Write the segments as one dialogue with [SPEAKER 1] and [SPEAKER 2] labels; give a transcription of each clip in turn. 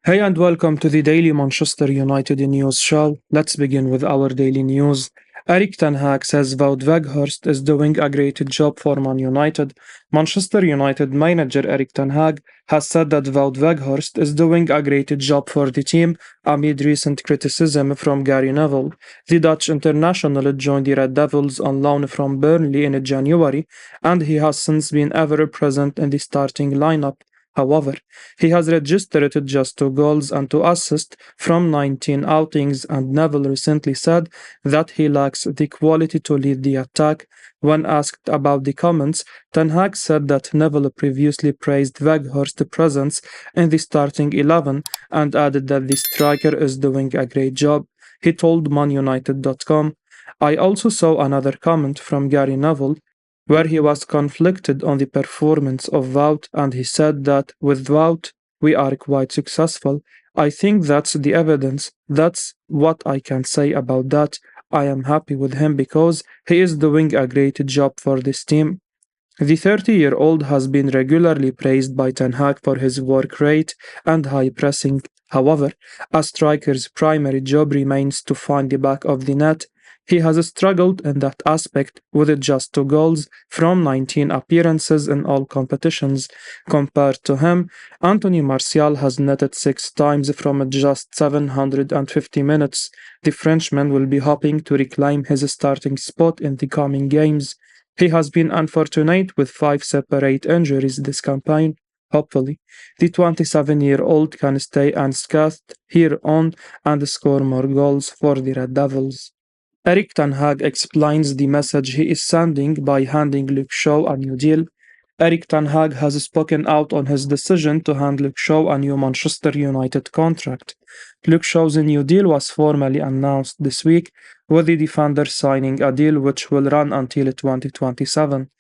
[SPEAKER 1] Hey and welcome to the Daily Manchester United News Show. Let's begin with our daily news. Erik Tanhax says Wout Weghorst is doing a great job for Man United. Manchester United manager Erik Ten Hag has said that Wout Weghorst is doing a great job for the team amid recent criticism from Gary Neville. The Dutch international joined the Red Devils on loan from Burnley in January, and he has since been ever present in the starting lineup. However, he has registered just 2 goals and 2 assists from 19 outings, and Neville recently said that he lacks the quality to lead the attack. When asked about the comments, Ten Hag said that Neville previously praised Weghorst's presence in the starting 11 and added that the striker is doing a great job. He told ManUnited.com, "I also saw another comment from Gary Neville where he was conflicted on the performance of Wout, and he said that with Wout we are quite successful. I think that's the evidence. That's what I can say about that. I am happy with him because he is doing a great job for this team." The 30-year-old has been regularly praised by Ten Hag for his work rate and high pressing. However, a striker's primary job remains to find the back of the net. He has struggled in that aspect with just 2 goals from 19 appearances in all competitions. Compared to him, Anthony Martial has netted 6 times from just 750 minutes. The Frenchman will be hoping to reclaim his starting spot in the coming games. He has been unfortunate with 5 separate injuries this campaign. Hopefully, the 27-year-old can stay unscathed here on and score more goals for the Red Devils. Erik Ten Hag explains the message he is sending by handing Luke Shaw a new deal. Erik Ten Hag has spoken out on his decision to hand Luke Shaw a new Manchester United contract. Luke Shaw's new deal was formally announced this week, with the defender signing a deal which will run until 2027.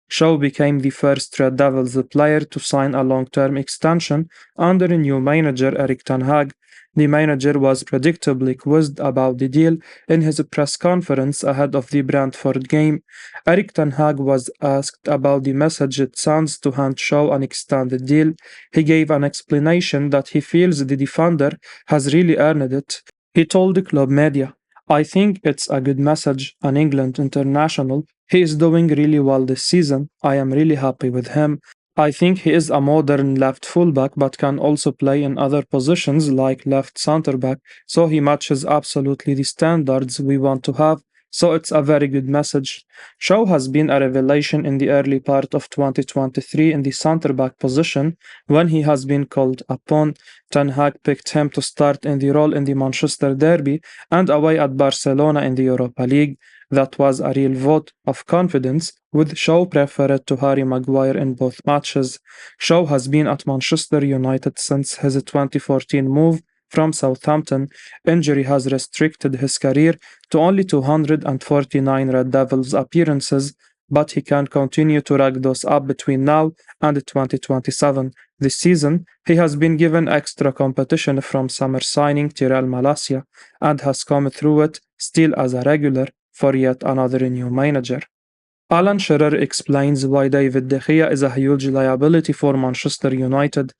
[SPEAKER 1] Shaw became the first Red Devils player to sign a long-term extension under new manager Erik Ten Hag. The manager was predictably quizzed about the deal in his press conference ahead of the Brentford game. Erik Ten Hag was asked about the message it sends to hand Shaw an extended deal. He gave an explanation that he feels the defender has really earned it. He told the club media, "I think it's a good message, an England international. He is doing really well this season. I am really happy with him. I think he is a modern left fullback but can also play in other positions like left centre back, so he matches absolutely the standards we want to have. So it's a very good message." Shaw has been a revelation in the early part of 2023 in the centre back position when he has been called upon. Ten Hag picked him to start in the role in the Manchester Derby and away at Barcelona in the Europa League. That was a real vote of confidence, with Shaw preferred to Harry Maguire in both matches. Shaw has been at Manchester United since his 2014 move from Southampton. Injury has restricted his career to only 249 Red Devils appearances, but he can continue to rack those up between now and 2027. This season, he has been given extra competition from summer signing Tyrell Malacia and has come through it still as a regular for yet another new manager. Alan Shearer explains why David de Gea is a huge liability for Manchester United.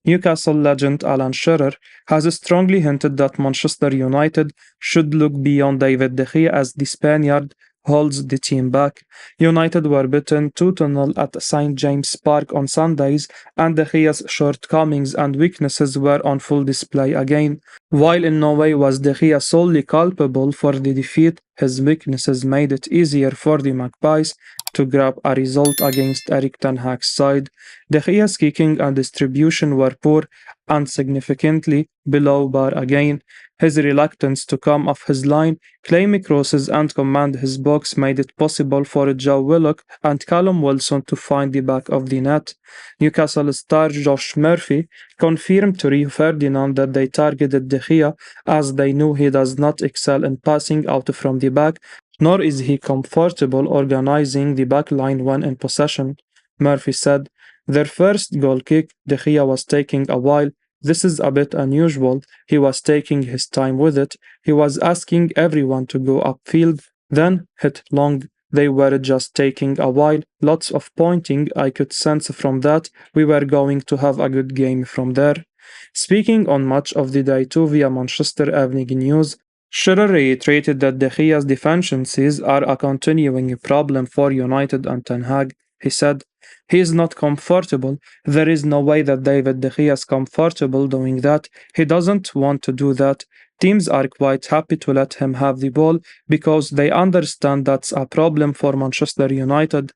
[SPEAKER 1] Newcastle legend Alan Shearer has strongly hinted that Manchester United should look beyond David de Gea as the Spaniard holds the team back. United were beaten 2-0 at St James Park on Sundays, and De Gea's shortcomings and weaknesses were on full display again. While in no way was De Gea solely culpable for the defeat, his weaknesses made it easier for the Magpies to grab a result against Erik Ten Hag's side. De Gea's kicking and distribution were poor and significantly below bar again. His reluctance to come off his line, claim crosses and command his box made it possible for Joe Willock and Callum Wilson to find the back of the net. Newcastle star Josh Murphy confirmed to Rio Ferdinand that they targeted De Gea as they knew he does not excel in passing out from the back, nor is he comfortable organizing the back line when in possession. Murphy said, "Their first goal kick, De Gea was taking a while. This is a bit unusual. He was taking his time with it. He was asking everyone to go upfield, then hit long. They were just taking a while. Lots of pointing. I could sense from that we were going to have a good game from there." Speaking on Match of the Day 2 via Manchester Evening News, Shearer reiterated that De Gea's deficiencies are a continuing problem for United and Tanhax. He said, "He is not comfortable. There is no way that David de Gea is comfortable doing that. He doesn't want to do that. Teams are quite happy to let him have the ball because they understand that's a problem for Manchester United.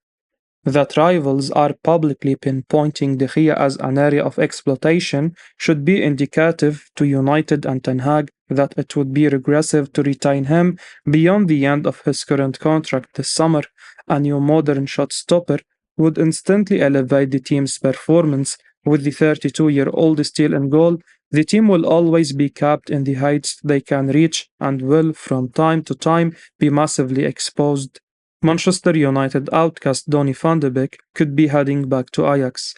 [SPEAKER 1] That rivals are publicly pinpointing De Gea as an area of exploitation should be indicative to United and Ten Hag that it would be regressive to retain him beyond the end of his current contract this summer. A new modern shot stopper would instantly elevate the team's performance. With the 32-year-old still in goal, the team will always be capped in the heights they can reach and will, from time to time, be massively exposed." Manchester United outcast Donny van de Beek could be heading back to Ajax.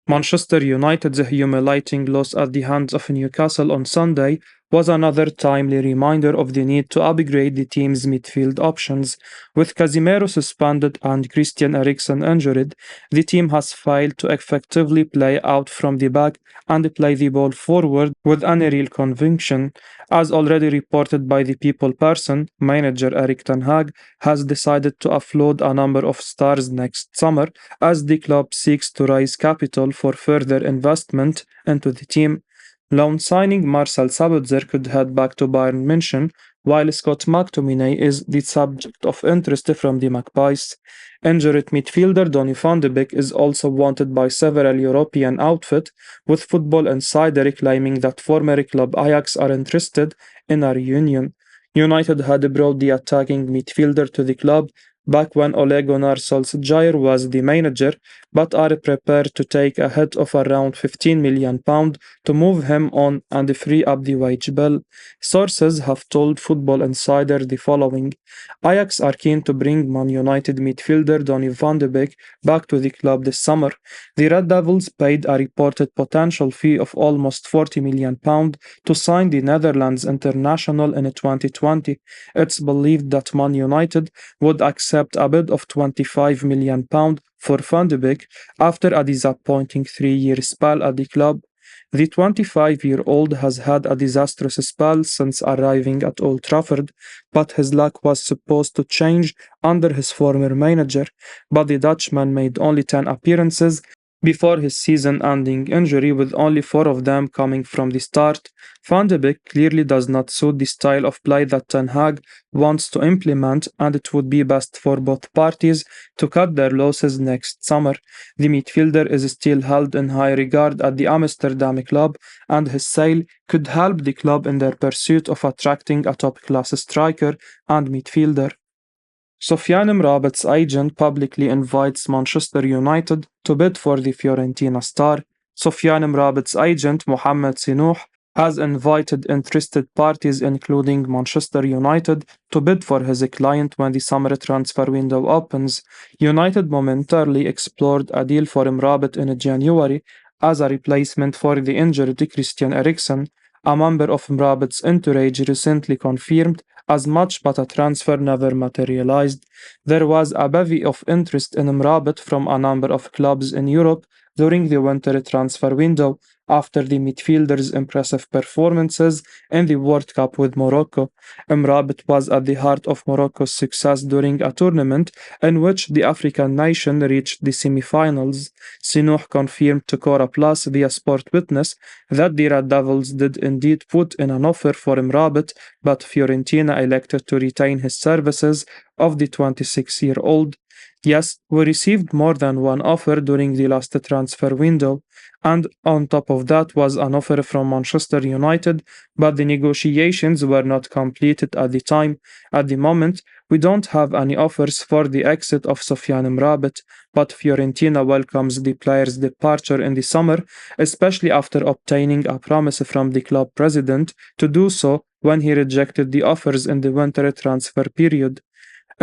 [SPEAKER 1] Manchester United's humiliating loss at the hands of Newcastle on Sunday was another timely reminder of the need to upgrade the team's midfield options. With Casemiro suspended and Christian Eriksen injured, the team has failed to effectively play out from the back and play the ball forward with any real conviction. As already reported by the People person, manager Erik Ten Hag has decided to offload a number of stars next summer as the club seeks to raise capital for further investment into the team. Loan signing Marcel Sabitzer could head back to Bayern München, while Scott McTominay is the subject of interest from the Magpies. Injured midfielder Donny van de Beek is also wanted by several European outfits, with Football Insider claiming that former club Ajax are interested in a reunion. United had brought the attacking midfielder to the club back when Ole Gunnar Solskjaer was the manager, but are prepared to take a hit of around £15 million to move him on and free up the wage bill. Sources have told Football Insider the following: Ajax are keen to bring Man United midfielder Donny van de Beek back to the club this summer. The Red Devils paid a reported potential fee of almost £40 million to sign the Netherlands international in 2020. It's believed that Man United would accept a bid of £25 million for Van de Beek after a disappointing 3-year spell at the club. The 25-year-old has had a disastrous spell since arriving at Old Trafford, but his luck was supposed to change under his former manager. But the Dutchman made only 10 appearances before his season-ending injury, with only 4 of them coming from the start. Van de Beek clearly does not suit the style of play that Ten Hag wants to implement, and it would be best for both parties to cut their losses next summer. The midfielder is still held in high regard at the Amsterdam club, and his sale could help the club in their pursuit of attracting a top-class striker and midfielder. Sofiane Amrabat's agent publicly invites Manchester United to bid for the Fiorentina star. Sofiane Amrabat's agent, Mohamed Sinouh, has invited interested parties including Manchester United to bid for his client when the summer transfer window opens. United momentarily explored a deal for Amrabat in January as a replacement for the injured Christian Eriksen. A member of Amrabat's entourage recently confirmed as much, but a transfer never materialized. There was a bevy of interest in Amrabat from a number of clubs in Europe during the winter transfer window after the midfielder's impressive performances in the World Cup with Morocco. Amrabat was at the heart of Morocco's success during a tournament in which the African nation reached the semi-finals. Sinouh confirmed to Cora Plus via Sport Witness that the Red Devils did indeed put in an offer for Amrabat, but Fiorentina elected to retain his services of the 26-year-old. Yes, we received more than one offer during the last transfer window, and on top of that was an offer from Manchester United, but the negotiations were not completed at the time. At the moment, we don't have any offers for the exit of Sofiane Amrabat, but Fiorentina welcomes the player's departure in the summer, especially after obtaining a promise from the club president to do so when he rejected the offers in the winter transfer period.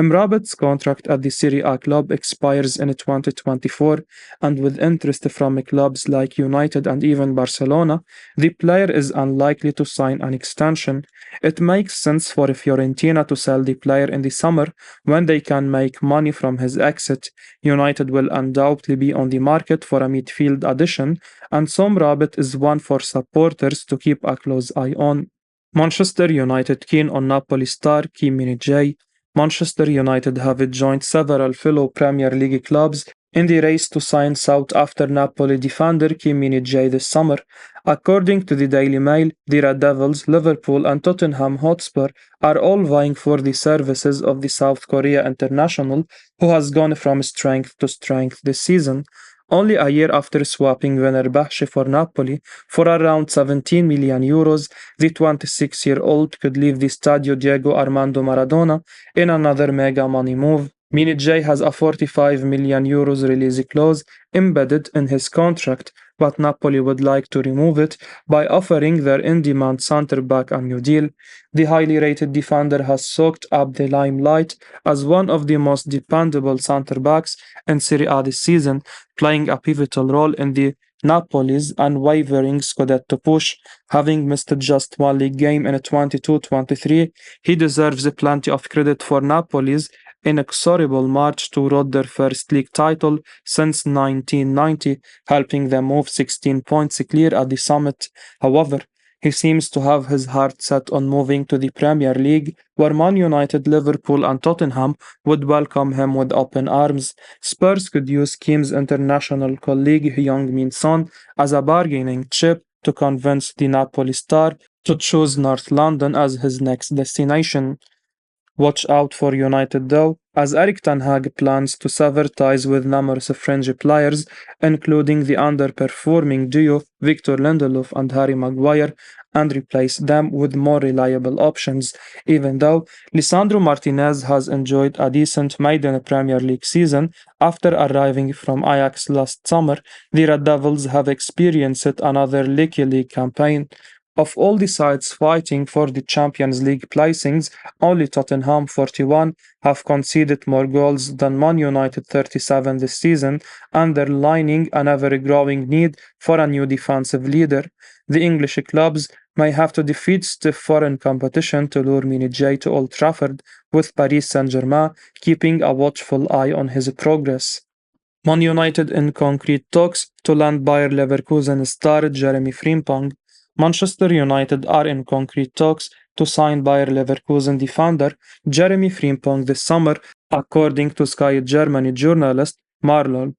[SPEAKER 1] Mrabat's contract at the Serie A club expires in 2024, and with interest from clubs like United and even Barcelona, the player is unlikely to sign an extension. It makes sense for Fiorentina to sell the player in the summer when they can make money from his exit. United will undoubtedly be on the market for a midfield addition, and so Mrabat is one for supporters to keep a close eye on. Manchester United keen on Napoli star Minjoo. Manchester United have joined several fellow Premier League clubs in the race to sign South after Napoli defender Minjoo this summer. According to the Daily Mail, the Red Devils, Liverpool, and Tottenham Hotspur are all vying for the services of the South Korea international, who has gone from strength to strength this season. Only a year after swapping Fenerbahce for Napoli for around 17 million euros, the 26-year-old could leave the Stadio Diego Armando Maradona in another mega money move. Minjoo has a 45 million euros release clause embedded in his contract, but Napoli would like to remove it by offering their in-demand centre-back a new deal. The highly rated defender has soaked up the limelight as one of the most dependable centre-backs in Serie A this season, playing a pivotal role in the Napoli's unwavering Scudetto push. Having missed just one league game in 22-23, he deserves plenty of credit for Napoli's inexorable march toward their first league title since 1990, helping them move 16 points clear at the summit. However, he seems to have his heart set on moving to the Premier League, where Man United, Liverpool, and Tottenham would welcome him with open arms. Spurs could use Kim's international colleague Heung-min Son as a bargaining chip to convince the Napoli star to choose North London as his next destination. Watch out for United though, as Erik Tanhax plans to sever ties with numerous fringe players, including the underperforming duo Victor Lindelof and Harry Maguire, and replace them with more reliable options. Even though Lisandro Martinez has enjoyed a decent maiden Premier League season after arriving from Ajax last summer, the Red Devils have experienced another leaky league campaign. Of all the sides fighting for the Champions League placings, only Tottenham 41 have conceded more goals than Man United 37 this season, underlining an ever-growing need for a new defensive leader. The English clubs may have to defeat stiff foreign competition to lure Minjoo to Old Trafford, with Paris Saint-Germain keeping a watchful eye on his progress. Man United in concrete talks to land Bayer Leverkusen star Jeremy Frimpong. Manchester United are in concrete talks to sign Bayer Leverkusen defender Jeremy Frimpong this summer, according to Sky Germany journalist Marlon.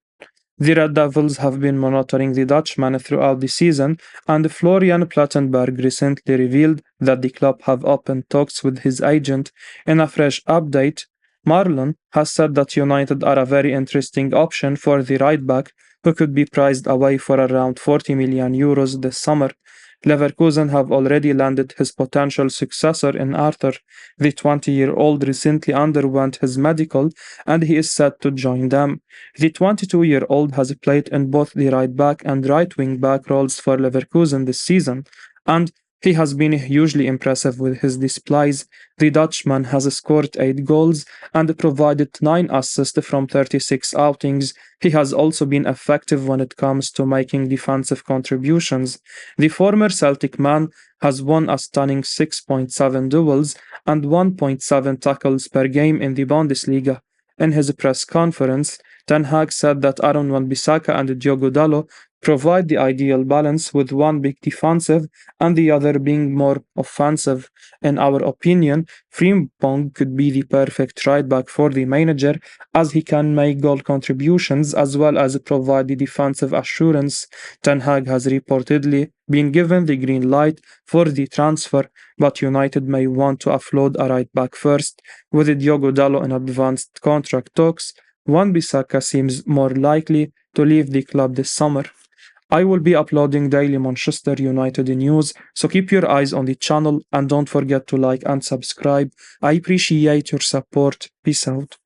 [SPEAKER 1] The Red Devils have been monitoring the Dutchman throughout the season, and Florian Plettenberg recently revealed that the club have opened talks with his agent. In a fresh update, Marlon has said that United are a very interesting option for the right back, who could be priced away for around 40 million euros this summer. Leverkusen have already landed his potential successor in Arthur. The 20-year-old recently underwent his medical and he is set to join them. The 22-year-old has played in both the right back and right wing back roles for Leverkusen this season, and he has been hugely impressive with his displays. The Dutchman has scored 8 goals and provided 9 assists from 36 outings. He has also been effective when it comes to making defensive contributions. The former Celtic man has won a stunning 6.7 duels and 1.7 tackles per game in the Bundesliga. In his press conference, Tanhax said that Aaron Wan-Bissaka and Diogo Dalot provide the ideal balance, with one being defensive and the other being more offensive. In our opinion, Frimpong could be the perfect right back for the manager, as he can make goal contributions as well as provide the defensive assurance. Ten Hag has reportedly been given the green light for the transfer, but United may want to offload a right back first. With Diogo Dalot in advanced contract talks, Wan-Bissaka seems more likely to leave the club this summer. I will be uploading daily Manchester United news, so keep your eyes on the channel and don't forget to like and subscribe. I appreciate your support. Peace out.